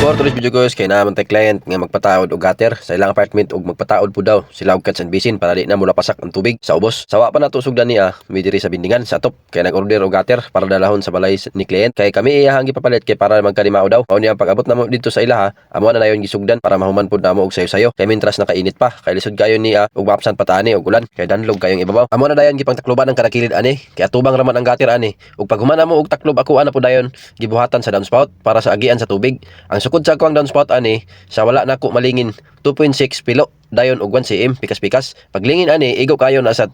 For today's video guys, kay naman tay client nga magpataod og gutter sa ilang apartment ug magpataod po daw sila og cats and basin para di na mula pasak ang tubig sa ubos. Sawa pa nato sugdan niya mi diri sa bindingan sa atop kay nag-order og gutter para dalahon sa balay ni client. Kay kami iyahang gipapalit kay para magkalimao daw. Mao niya pag-abot namo dito sa ilaha, amo na nayon gisugdan para mahuman pud namo og sayo-sayo. Kay mintras nakainit pa, kay lisod kayo niya og maapsan patani og ulan. Kay danlog kayong ibabaw. Amo na dayon gipangtakloban ang kadakilid ani. Kay atubang raman ang gutter ani. Ug pag human namo og taklob ako ana po dayon gibuhatan sa downspout para sa agian sa tubig. Ang sukod sa ako ang downspout ani sa wala nako malingin 2.6 pilo dayon og 1 cm pikas-pikas. Paglingin ani igo kayo na sa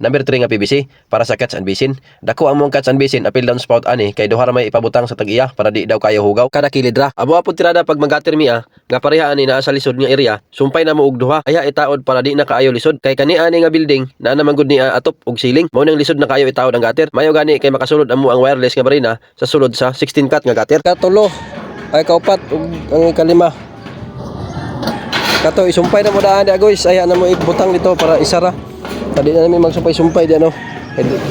number 3 nga PVC para sa cats and basin. Dako ang mong cats and basin apil downspout ani kay duha ra may ipabutang sa tag-iya para di daw kayo hugaw kada kilid ra. Abo apod tirada pag magatter mi nga pareha ani naa sa lisod nga area. Sumpay na mo og duha aya itaod para di na kaayo lisod kay kani ani nga building naa naman gud niya atop og ceiling. Mao nang lisod na kayo itaod ang gutter. Mayo gani kay makasulod amo ang wireless nga barina sa sulod sa 16 cut nga gutter. Katulo ay kaupat ug ang kalima. Kato isumpay na mo daan di guys. Aya na mo ibutang dito para isara. Tadi na namin magsumpay-sumpay di ano.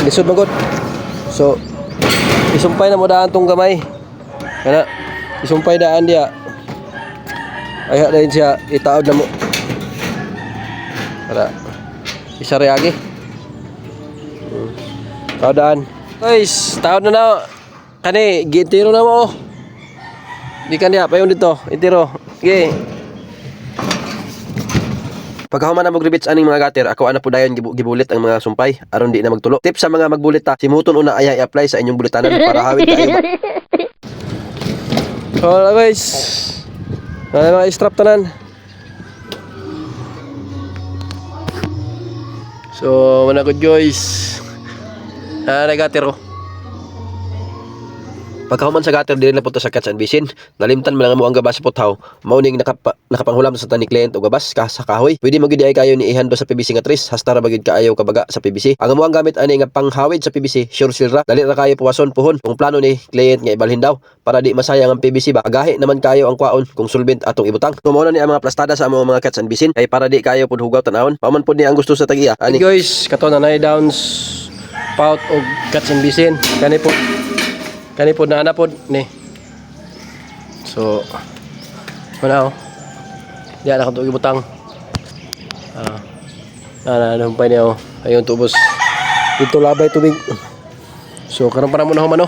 Lisod magod. So isumpay na mo daan tong gamay. Kana isumpay daan dia. Aya din siya itaod na mo. Para isara agi. Taodaan. Guys, taod na na. Kani gitiro na mo. Di kanya payon dito. Itiro. Okay. Pagkahuman na mag-rebits aning mga gutter, ako ana po dayon gibulit ang mga sumpay aron di na magtulo. Tip sa mga magbulit ta, simuton una aya i-apply sa inyong bulitanan para hawid kayo. So guys, mga strap tanan. So mana good guys. Gutter ko. Pagkahuman sa gutter dili na punta sa cats and basin, nalimtan man lang mo ang gabas sa puthaw. Mao ning nakapanghulam sa tani client og gabas ka sa kahoy. Pwede magid ay kayo ni ihando sa PVC nga tris, hasta ra bagid kaayo kabaga sa PVC. Ang amo ang gamit ani nga panghawid sa PVC, sure silra. Dali ra kayo puwason puhon. Kung plano ni client nga ibalhin daw para di masayang ang PVC ba. Agahi naman kayo ang kwaon kung solvent atong ibutang. Mao na ni ang mga plastada sa mga cats and basin ay para di kayo pud hugaw tan-awon. Pauman pud ni ang gusto sa tag-iya. Ani guys, kato na nay downs spout og cats and basin. Kani po na anapod ni. So mana diya na kadto ibutang. Nampay niya ayon tubos. Dito labay tubig. So karon para mo na humano.